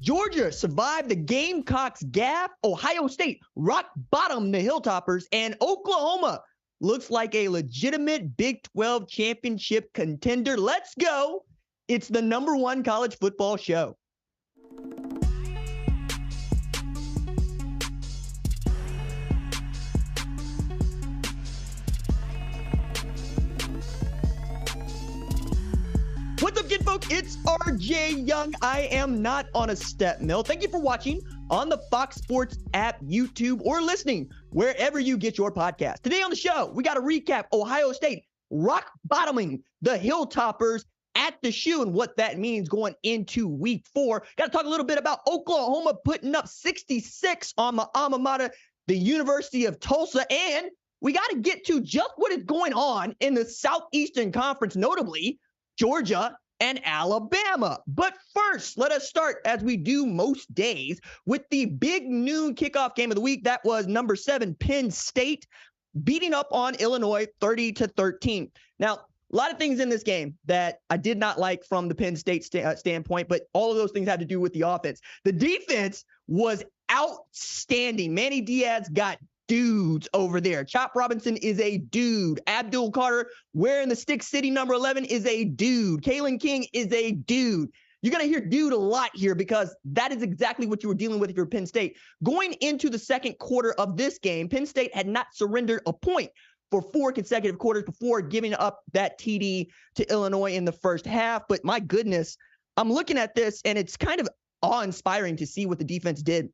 Georgia survived the Gamecocks' gaffe. Ohio State rock bottom the Hilltoppers. And Oklahoma looks like a legitimate Big 12 championship contender. Let's go. It's the #1 college football show. What's up, kinfolk? It's RJ Young. I am not on a step mill. Thank you for watching on the Fox Sports app, YouTube, or listening wherever you get your podcast. Today on the show, we got to recap Ohio State rock bottoming the Hilltoppers at the shoe and what that means going into week 4. Got to talk a little bit about Oklahoma putting up 66 on my alma mater, the University of Tulsa. And we got to get to just what is going on in the Southeastern Conference, notably Georgia and Alabama. But first, let us start, as we do most days, with the big noon kickoff game of the week. That was number 7, Penn State, beating up on Illinois 30-13. Now, a lot of things in this game that I did not like from the Penn State standpoint, but all of those things had to do with the offense. The defense was outstanding. Manny Diaz got dudes over there. Chop Robinson is a dude. Abdul Carter wearing the Stick City number 11 is a dude. Kalen King is a dude. You're going to hear dude a lot here because that is exactly what you were dealing with if you're Penn State. Going into the second quarter of this game, Penn State had not surrendered a point for 4 consecutive quarters before giving up that TD to Illinois in the first half. But my goodness, I'm looking at this and it's kind of awe-inspiring to see what the defense did.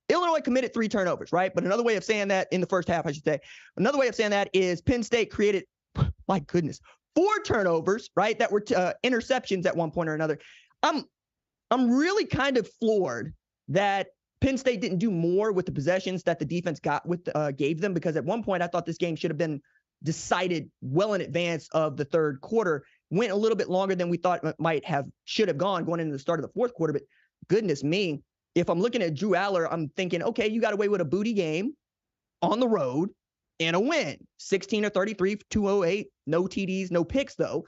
Illinois committed 3 turnovers, right? But another way of saying that in the first half, I should say, another way of saying that is Penn State created, my goodness, 4 turnovers, right? That were interceptions at one point or another. I'm really kind of floored that Penn State didn't do more with the possessions that the defense gave them, because at one point I thought this game should have been decided well in advance of the third quarter. Went a little bit longer than we thought it should have gone going into the start of the fourth quarter. But goodness me, if I'm looking at Drew Aller, I'm thinking, okay, you got away with a booty game on the road and a win. 16 of 33, 208, no TDs, no picks though.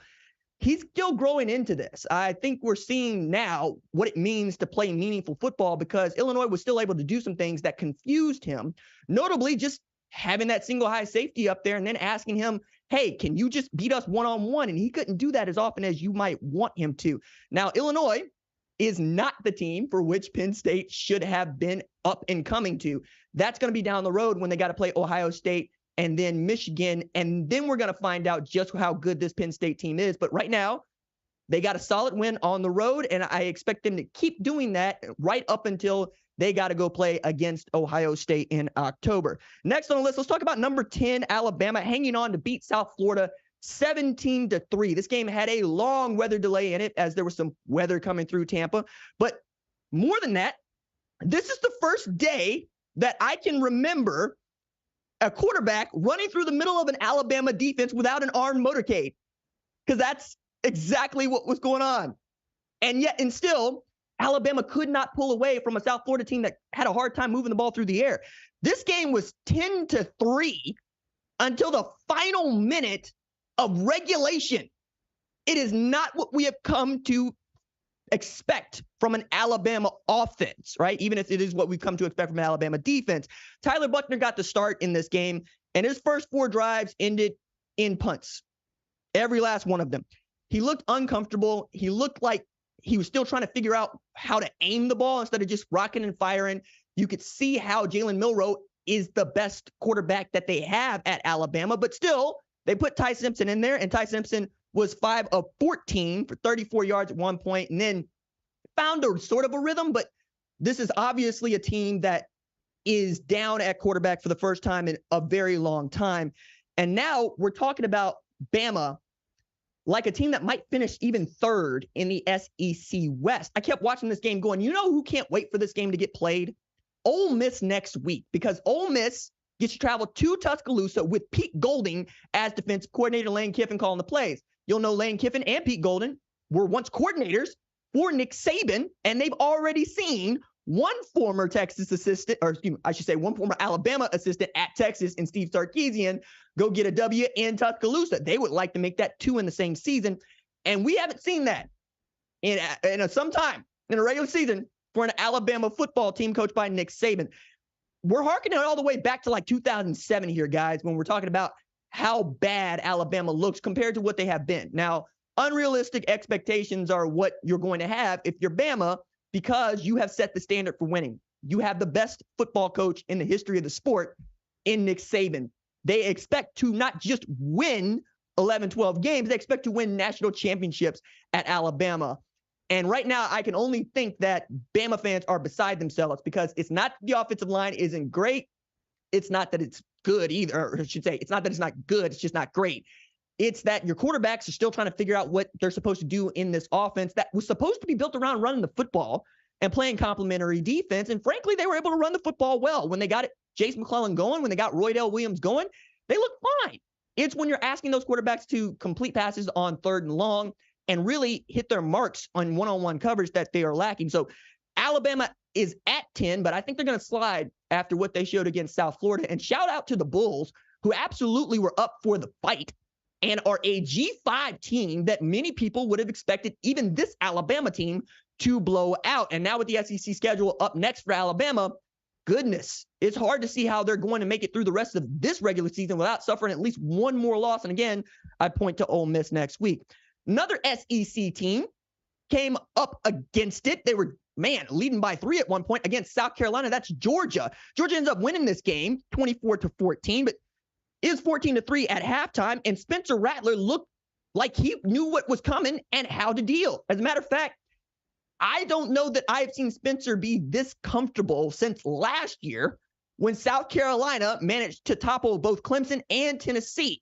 He's still growing into this. I think we're seeing now what it means to play meaningful football, because Illinois was still able to do some things that confused him, notably just having that single high safety up there and then asking him, hey, can you just beat us one-on-one? And he couldn't do that as often as you might want him to. Now, Illinois is not the team for which Penn State should have been up and coming to. That's going to be down the road when they got to play Ohio State and then Michigan, and then we're going to find out just how good this Penn State team is. But right now, they got a solid win on the road, and I expect them to keep doing that right up until they got to go play against Ohio State in October. Next on the list, let's talk about number 10, Alabama, hanging on to beat South Florida 17-3. This game had a long weather delay in it, as there was some weather coming through Tampa. But more than that, this is the first day that I can remember a quarterback running through the middle of an Alabama defense without an armed motorcade, because that's exactly what was going on. And yet, and still, Alabama could not pull away from a South Florida team that had a hard time moving the ball through the air. This game was 10-3 until the final minute of regulation. It is not what we have come to expect from an Alabama offense, right? Even if it is what we've come to expect from an Alabama defense. Tyler Buchner got the start in this game, and his first 4 drives ended in punts. Every last one of them. He looked uncomfortable. He looked like he was still trying to figure out how to aim the ball instead of just rocking and firing. You could see how Jalen Milroe is the best quarterback that they have at Alabama, but still, they put Ty Simpson in there, and Ty Simpson was 5 of 14 for 34 yards at one point, and then found a sort of a rhythm. But this is obviously a team that is down at quarterback for the first time in a very long time. And now we're talking about Bama like a team that might finish even 3rd in the SEC West. I kept watching this game going, you know who can't wait for this game to get played? Ole Miss next week, because Ole Miss gets to travel to Tuscaloosa with Pete Golding as defensive coordinator, Lane Kiffin calling the plays. You'll know Lane Kiffin and Pete Golding were once coordinators for Nick Saban, and they've already seen one former Texas assistant, or excuse me, I should say one former Alabama assistant at Texas and Steve Sarkisian go get a W in Tuscaloosa. They would like to make that 2 in the same season, and we haven't seen that in some time in a regular season for an Alabama football team coached by Nick Saban. We're harkening all the way back to like 2007 here, guys, when we're talking about how bad Alabama looks compared to what they have been. Now, unrealistic expectations are what you're going to have if you're Bama, because you have set the standard for winning. You have the best football coach in the history of the sport in Nick Saban. They expect to not just win 11, 12 games, they expect to win national championships at Alabama. And right now, I can only think that Bama fans are beside themselves, because it's not the offensive line isn't great. It's not that it's good either, or I should say, it's not that it's not good, it's just not great. It's that your quarterbacks are still trying to figure out what they're supposed to do in this offense that was supposed to be built around running the football and playing complementary defense. And frankly, they were able to run the football well. When they got Jace McClellan going, when they got Roydell Williams going, they look fine. It's when you're asking those quarterbacks to complete passes on 3rd and long and really hit their marks on one-on-one coverage that they are lacking. So Alabama is at 10, but I think they're going to slide after what they showed against South Florida. And shout out to the Bulls, who absolutely were up for the fight and are a G5 team that many people would have expected even this Alabama team to blow out. And now with the SEC schedule up next for Alabama, goodness, it's hard to see how they're going to make it through the rest of this regular season without suffering at least one more loss. And again, I point to Ole Miss next week. Another SEC team came up against it. They were, leading by 3 at one point against South Carolina. That's Georgia. Georgia ends up winning this game 24-14, but is 14-3 at halftime. And Spencer Rattler looked like he knew what was coming and how to deal. As a matter of fact, I don't know that I've seen Spencer be this comfortable since last year when South Carolina managed to topple both Clemson and Tennessee.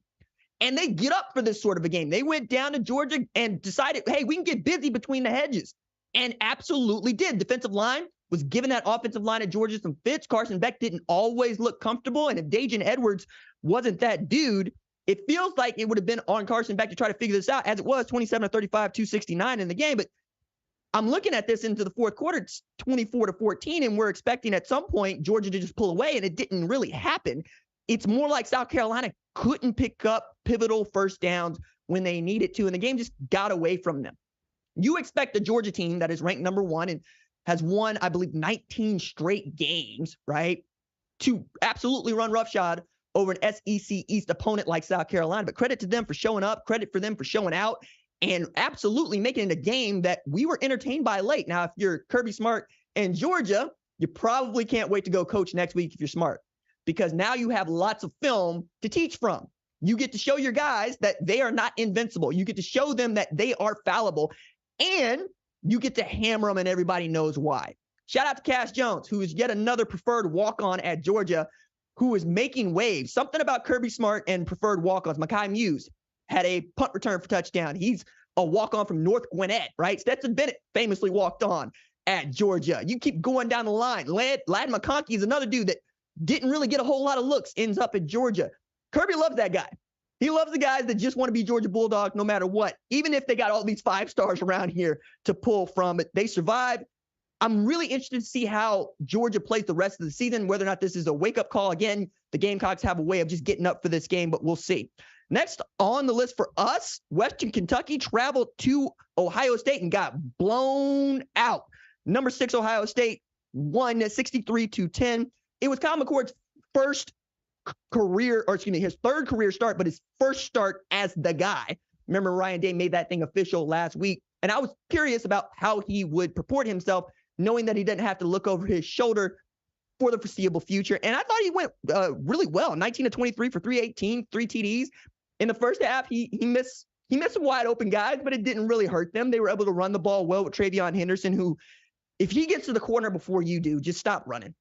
And they get up for this sort of a game. They went down to Georgia and decided, hey, we can get busy between the hedges. And absolutely did. Defensive line was giving that offensive line at Georgia some fits. Carson Beck didn't always look comfortable. And if Dajan Edwards wasn't that dude, it feels like it would have been on Carson Beck to try to figure this out, as it was 27-35, 269 in the game. But I'm looking at this into the fourth quarter, it's 24-14, and we're expecting at some point Georgia to just pull away, and it didn't really happen. It's more like South Carolina couldn't pick up pivotal first downs when they needed to, and the game just got away from them. You expect the Georgia team that is ranked number 1 and has won, I believe, 19 straight games, right, to absolutely run roughshod over an SEC East opponent like South Carolina. But credit to them for showing up, credit for them for showing out, and absolutely making it a game that we were entertained by late. Now, if you're Kirby Smart and Georgia, you probably can't wait to go coach next week if you're smart, because now you have lots of film to teach from. You get to show your guys that they are not invincible. You get to show them that they are fallible, and you get to hammer them, and everybody knows why. Shout out to Cash Jones, who is yet another preferred walk-on at Georgia, who is making waves. Something about Kirby Smart and preferred walk-ons. Mekhi Muse had a punt return for touchdown. He's a walk-on from North Gwinnett, right? Stetson Bennett famously walked on at Georgia. You keep going down the line. Ladd McConkey is another dude that didn't really get a whole lot of looks, ends up at Georgia. Kirby loves that guy. He loves the guys that just want to be Georgia Bulldogs no matter what, even if they got all these 5 stars around here to pull from. But they survived. I'm really interested to see how Georgia plays the rest of the season, whether or not this is a wake-up call. Again, the Gamecocks have a way of just getting up for this game, but we'll see. Next on the list for us, Western Kentucky traveled to Ohio State and got blown out. Number 6 Ohio State won 63-10. It was Kyle McCord's his third career start, but his first start as the guy. Remember, Ryan Day made that thing official last week, and I was curious about how he would purport himself, knowing that he didn't have to look over his shoulder for the foreseeable future. And I thought he went really well. 19-23 for 318, 3 TDs. In the first half, he missed some wide open guys, but it didn't really hurt them. They were able to run the ball well with Travion Henderson, who, if he gets to the corner before you do, just stop running.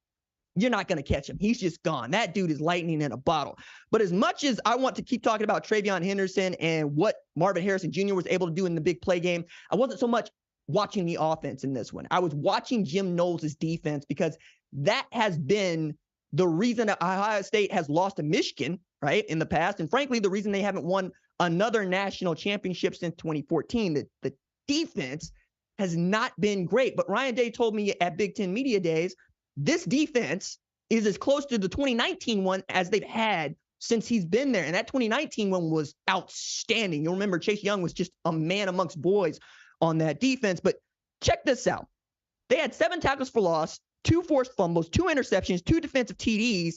You're not going to catch him. He's just gone. That dude is lightning in a bottle. But as much as I want to keep talking about Travion Henderson and what Marvin Harrison Jr. was able to do in the big play game, I wasn't so much watching the offense in this one. I was watching Jim Knowles' defense, because that has been the reason that Ohio State has lost to Michigan, right, in the past. And frankly, the reason they haven't won another national championship since 2014. The defense has not been great. But Ryan Day told me at Big Ten Media Days, this defense is as close to the 2019 one as they've had since he's been there. And that 2019 one was outstanding. You'll remember Chase Young was just a man amongst boys on that defense. But check this out. They had 7 tackles for loss, 2 forced fumbles, 2 interceptions, 2 defensive TDs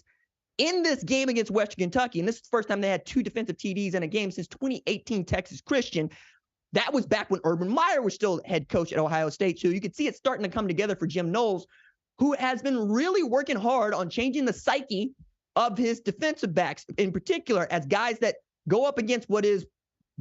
in this game against Western Kentucky. And this is the first time they had 2 defensive TDs in a game since 2018 Texas Christian. That was back when Urban Meyer was still head coach at Ohio State. So you could see it starting to come together for Jim Knowles, who has been really working hard on changing the psyche of his defensive backs, in particular as guys that go up against what is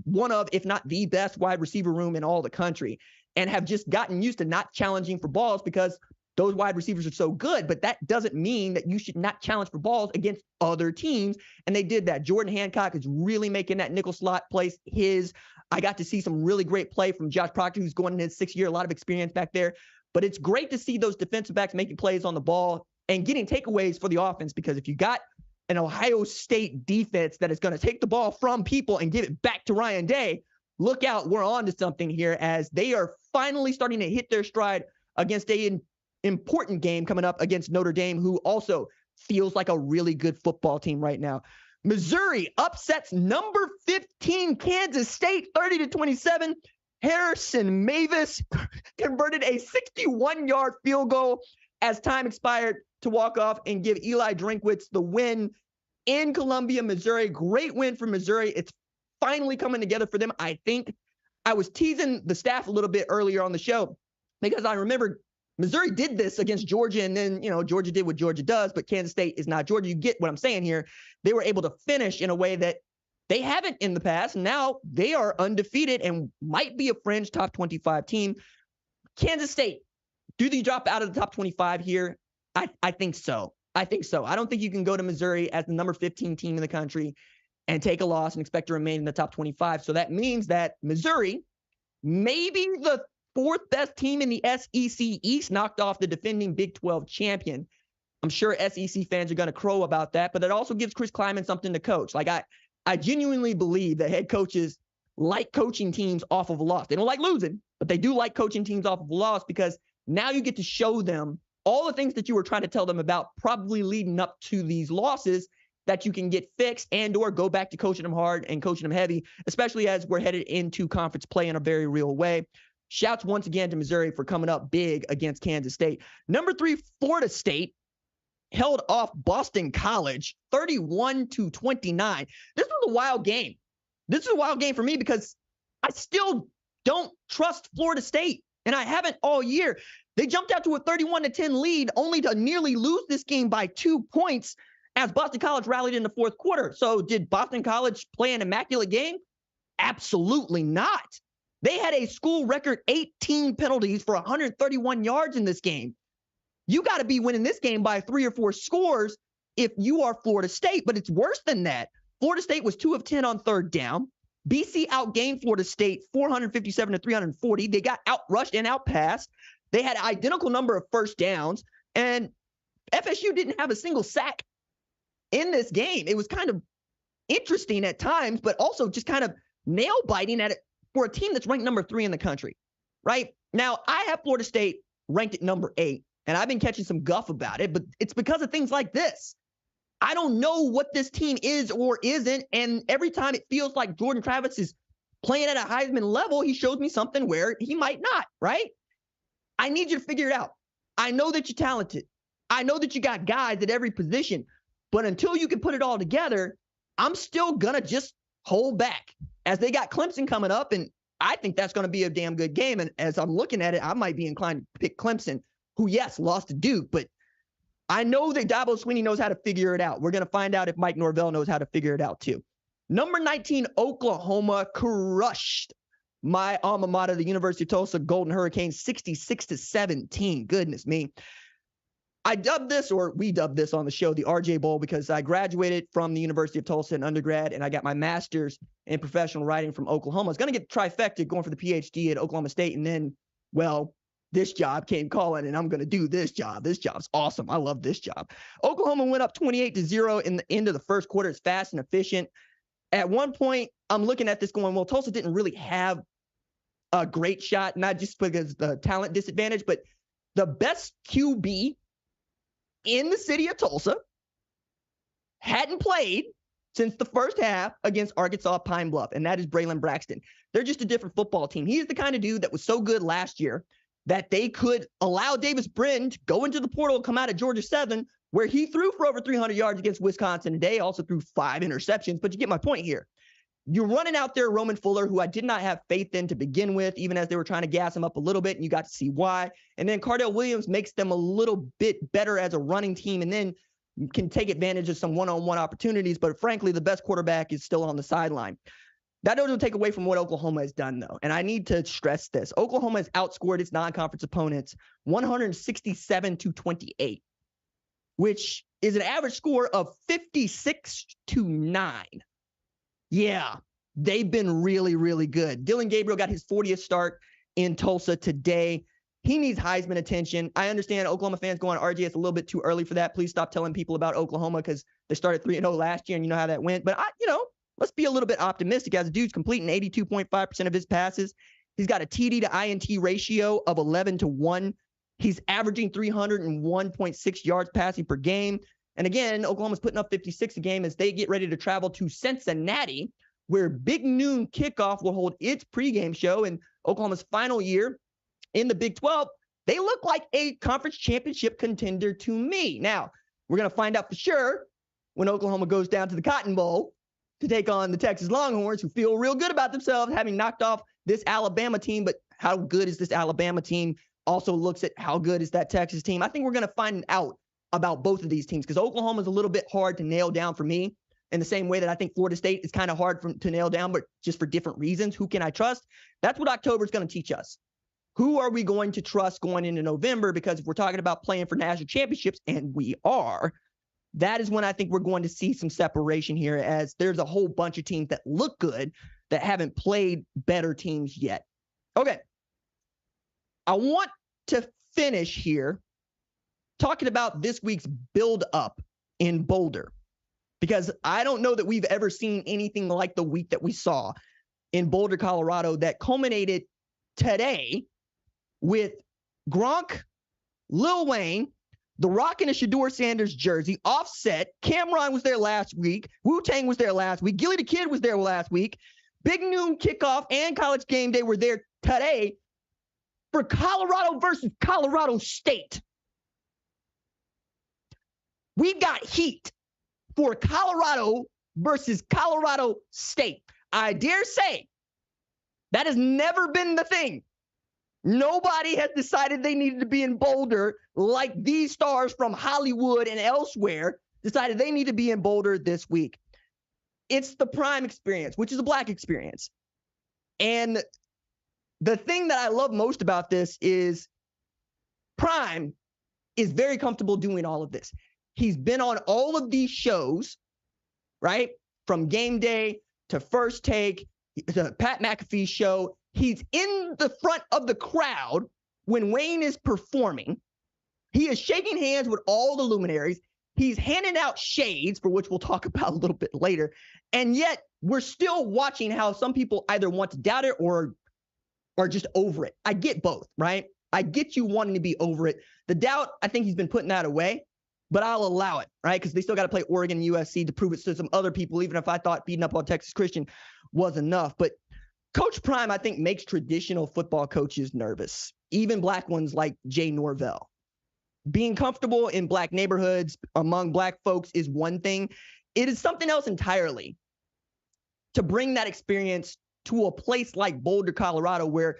one of, if not the best wide receiver room in all the country, and have just gotten used to not challenging for balls because those wide receivers are so good. But that doesn't mean that you should not challenge for balls against other teams. And they did that. Jordan Hancock is really making that nickel slot place his. I got to see some really great play from Josh Proctor, who's going in his 6th year, a lot of experience back there. But it's great to see those defensive backs making plays on the ball and getting takeaways for the offense, because if you got an Ohio State defense that is going to take the ball from people and give it back to Ryan Day, look out, we're on to something here, as they are finally starting to hit their stride against an important game coming up against Notre Dame, who also feels like a really good football team right now. Missouri upsets number 15 Kansas State 30-27. Harrison Mavis converted a 61-yard field goal as time expired to walk off and give Eli Drinkwitz the win in Columbia, Missouri. Great win for Missouri. It's finally coming together for them. I think I was teasing the staff a little bit earlier on the show because I remember Missouri did this against Georgia, and then, Georgia did what Georgia does, but Kansas State is not Georgia. You get what I'm saying here. They were able to finish in a way that they haven't in the past. Now they are undefeated and might be a fringe top 25 team. Kansas State, do they drop out of the top 25 here? I think so. I don't think you can go to Missouri as the number 15 team in the country and take a loss and expect to remain in the top 25. So that means that Missouri, maybe the 4th best team in the SEC East, knocked off the defending Big 12 champion. I'm sure SEC fans are going to crow about that, but it also gives Chris Kleiman something to coach. Like I genuinely believe that head coaches like coaching teams off of a loss. They don't like losing, but they do like coaching teams off of a loss, because now you get to show them all the things that you were trying to tell them about probably leading up to these losses that you can get fixed and or go back to coaching them hard and coaching them heavy, especially as we're headed into conference play in a very real way. Shouts once again to Missouri for coming up big against Kansas State. Number 3, Florida State held off Boston College 31-29. This was a wild game. This is a wild game for me because I still don't trust Florida State, and I haven't all year. They jumped out to a 31-10 lead, only to nearly lose this game by 2 points as Boston College rallied in the 4th quarter. So did Boston College play an immaculate game? Absolutely not. They had a school record 18 penalties for 131 yards in this game. You got to be winning this game by 3 or 4 scores if you are Florida State, but it's worse than that. Florida State was 2 of 10 on 3rd down. BC outgained Florida State 457-340. They got outrushed and outpassed. They had an identical number of first downs, and FSU didn't have a single sack in this game. It was kind of interesting at times, but also just kind of nail biting at it for a team that's ranked number 3 in the country, right? Now, I have Florida State ranked at number 8, and I've been catching some guff about it, but it's because of things like this. I don't know what this team is or isn't, and every time it feels like Jordan Travis is playing at a Heisman level, he shows me something where he might not, right? I need you to figure it out. I know that you're talented. I know that you got guys at every position, but until you can put it all together, I'm still going to just hold back, as they got Clemson coming up, and I think that's going to be a damn good game. And as I'm looking at it, I might be inclined to pick Clemson, who, yes, lost to Duke, but I know that Dabo Swinney knows how to figure it out. We're going to find out if Mike Norvell knows how to figure it out too. Number 19, Oklahoma crushed my alma mater, the University of Tulsa Golden Hurricanes, 66-17. Goodness me. We dubbed this on the show the RJ Bowl, because I graduated from the University of Tulsa in undergrad, and I got my master's in professional writing from Oklahoma. I was going to get the trifecta going for the PhD at Oklahoma State, and then, well, this job came calling, and I'm going to do this job. This job's awesome. I love this job. Oklahoma went up 28-0 in the end of the 1st quarter. It's fast and efficient. At one point, I'm looking at this going, well, Tulsa didn't really have a great shot, not just because of the talent disadvantage, but the best QB in the city of Tulsa hadn't played since the first half against Arkansas Pine Bluff, and that is Braylon Braxton. They're just a different football team. He's the kind of dude that was so good last year that they could allow Davis Brin to go into the portal and come out at Georgia Southern, where he threw for over 300 yards against Wisconsin today, also threw 5 interceptions. But you get my point here. You're running out there Roman Fuller, who I did not have faith in to begin with, even as they were trying to gas him up a little bit, and you got to see why. And then Cardell Williams makes them a little bit better as a running team, and then can take advantage of some one-on-one opportunities. But frankly, the best quarterback is still on the sideline. That doesn't take away from what Oklahoma has done, though. And I need to stress this. Oklahoma has outscored its non-conference opponents 167-28, which is an average score of 56-9. Yeah, they've been really, really good. Dylan Gabriel got his 40th start in Tulsa today. He needs Heisman attention. I understand Oklahoma fans go on RJ. It's a little bit too early for that. Please stop telling people about Oklahoma because they started 3-0 last year, and you know how that went. But, let's be a little bit optimistic as the dude's completing 82.5% of his passes. He's got a TD to INT ratio of 11-1. He's averaging 301.6 yards passing per game. And again, Oklahoma's putting up 56 a game as they get ready to travel to Cincinnati, where Big Noon Kickoff will hold its pregame show. In Oklahoma's final year in the Big 12, they look like a conference championship contender to me. Now, we're going to find out for sure when Oklahoma goes down to the Cotton Bowl to take on the Texas Longhorns, who feel real good about themselves having knocked off this Alabama team. But how good is this Alabama team also looks at how good is that Texas team. I think we're going to find out about both of these teams because Oklahoma is a little bit hard to nail down for me in the same way that I think Florida State is kind of hard to nail down, but just for different reasons. Who can I trust? That's what October is going to teach us. Who are we going to trust going into November? Because if we're talking about playing for national championships, and we are, that is when I think we're going to see some separation here, as there's a whole bunch of teams that look good that haven't played better teams yet. Okay. I want to finish here talking about this week's build-up in Boulder, because I don't know that we've ever seen anything like the week that we saw in Boulder, Colorado, that culminated today with Gronk, Lil Wayne, The Rock in a Shedeur Sanders jersey, Offset, Cameron was there last week, Wu-Tang was there last week, Gilly the Kid was there last week, Big Noon Kickoff and College Game Day were there today for Colorado versus Colorado State. We've got heat for Colorado versus Colorado State. I dare say that has never been the thing. Nobody has decided they needed to be in Boulder like these stars from Hollywood and elsewhere decided they need to be in Boulder this week. It's the Prime experience, which is a Black experience. And the thing that I love most about this is Prime is very comfortable doing all of this. He's been on all of these shows, right? From Game Day to First Take, to Pat McAfee's show. He's in the front of the crowd when Wayne is performing. He is shaking hands with all the luminaries. He's handing out shades, for which we'll talk about a little bit later. And yet we're still watching how some people either want to doubt it or are just over it. I get both, right? I get you wanting to be over it. The doubt, I think he's been putting that away, but I'll allow it, right? Because they still got to play Oregon and USC to prove it to some other people, even if I thought beating up on Texas Christian was enough. But Coach Prime, I think, makes traditional football coaches nervous, even Black ones like Jay Norvell. Being comfortable in Black neighborhoods among Black folks is one thing. It is something else entirely to bring that experience to a place like Boulder, Colorado, where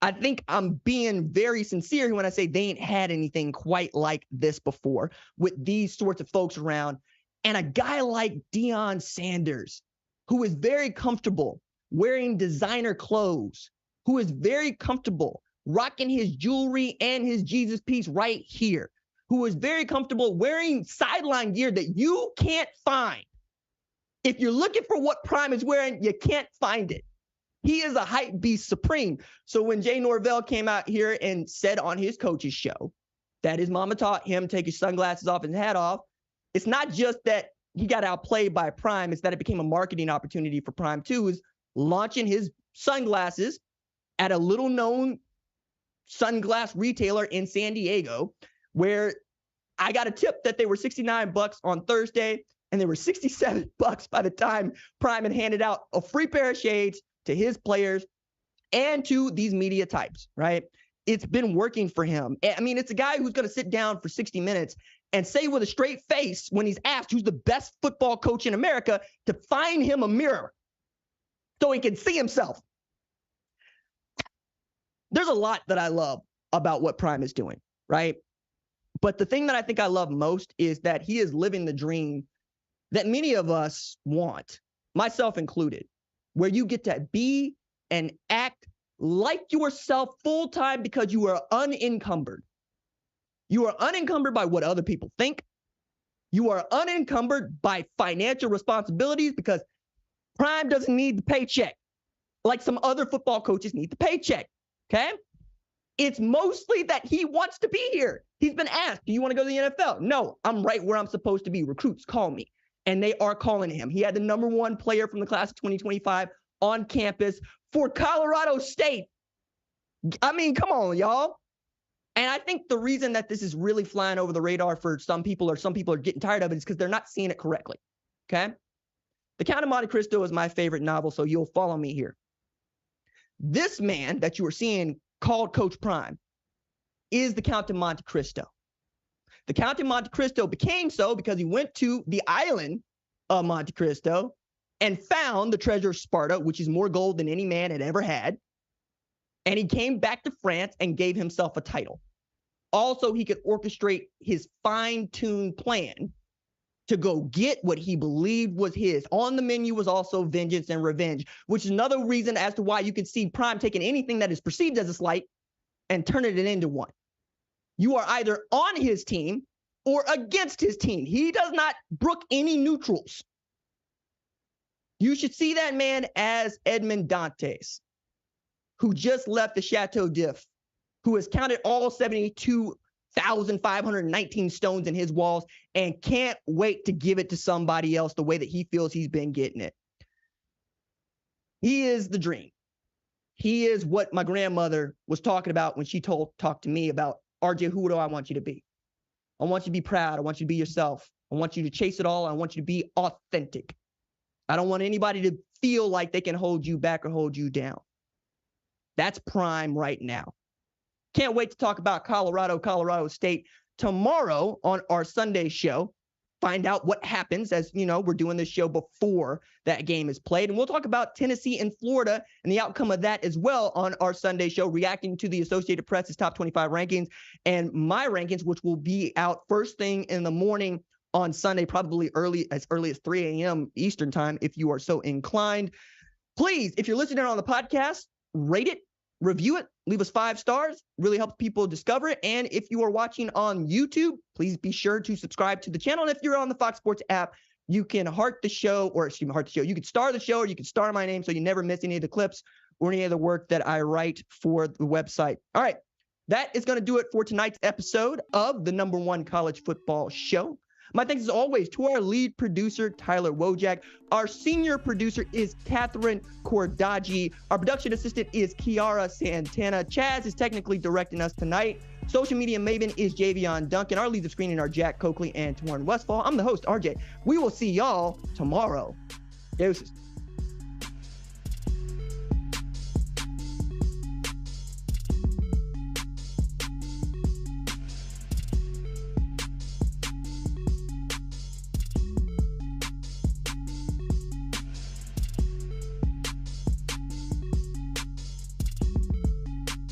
I think I'm being very sincere when I say they ain't had anything quite like this before with these sorts of folks around. And a guy like Deion Sanders, who is very comfortable wearing designer clothes, who is very comfortable rocking his jewelry and his Jesus piece right here, who is very comfortable wearing sideline gear that you can't find. If you're looking for what Prime is wearing, you can't find it. He is a hype beast supreme. So when Jay Norvell came out here and said on his coach's show that his mama taught him to take his sunglasses off and hat off, it's not just that he got outplayed by Prime, it's that it became a marketing opportunity for Prime too, is launching his sunglasses at a little known sunglass retailer in San Diego, where I got a tip that they were $69 on Thursday and they were $67 by the time Prime had handed out a free pair of shades to his players and to these media types, right? it's been working for him. I mean, it's a guy who's going to sit down for 60 minutes and say with a straight face when he's asked who's the best football coach in America to find him a mirror so he can see himself. There's a lot that I love about what Prime is doing, right? But the thing that I think I love most is that he is living the dream that many of us want, myself included, where you get to be and act like yourself full time because you are unencumbered. You are unencumbered by what other people think. You are unencumbered by financial responsibilities because Prime doesn't need the paycheck like some other football coaches need the paycheck, okay? It's mostly that he wants to be here. He's been asked, do you want to go to the NFL? No, I'm right where I'm supposed to be. Recruits, call me. And they are calling him. He had the #1 player from the class of 2025 on campus for Colorado State. I mean, come on, y'all. And I think the reason that this is really flying over the radar for some people, or some people are getting tired of it, is because they're not seeing it correctly, okay? The Count of Monte Cristo is my favorite novel, so you'll follow me here. This man that you are seeing called Coach Prime is the Count of Monte Cristo. The Count of Monte Cristo became so because he went to the island of Monte Cristo and found the treasure of Sparta, which is more gold than any man had ever had. And he came back to France and gave himself a title. Also, he could orchestrate his fine-tuned plan to go get what he believed was his. On the menu was also vengeance and revenge, which is another reason as to why you can see Prime taking anything that is perceived as a slight and turning it into one. You are either on his team or against his team. He does not brook any neutrals. You should see that man as Edmond Dantes, who just left the Chateau d'If, who has counted all 72,519 stones in his walls and can't wait to give it to somebody else the way that he feels he's been getting it. He is the dream. He is what my grandmother was talking about when she talked to me about, RJ, who do I want you to be? I want you to be proud. I want you to be yourself. I want you to chase it all. I want you to be authentic. I don't want anybody to feel like they can hold you back or hold you down. That's Prime right now. Can't wait to talk about Colorado State tomorrow on our Sunday show. Find out what happens, as you know, we're doing this show before that game is played. And we'll talk about Tennessee and Florida and the outcome of that as well on our Sunday show, reacting to the Associated Press's top 25 rankings and my rankings, which will be out first thing in the morning on Sunday, probably as early as 3 a.m. Eastern time, if you are so inclined. Please, if you're listening on the podcast, rate it, review it, leave us 5 stars. Really helps people discover it. And if you are watching on YouTube, please be sure to subscribe to the channel. And if you're on the Fox Sports app, you can heart the show, you can star the show, or you can star my name so you never miss any of the clips or any of the work that I write for the website. All right, that is going to do it for tonight's episode of the #1 college football show. My thanks as always to our lead producer, Tyler Wojak. Our senior producer is Catherine Cordaji. Our production assistant is Kiara Santana. Chaz is technically directing us tonight. Social media maven is Javion Duncan. Our leads of screening are Jack Coakley and Torrin Westfall. I'm the host, RJ. We will see y'all tomorrow. Deuces.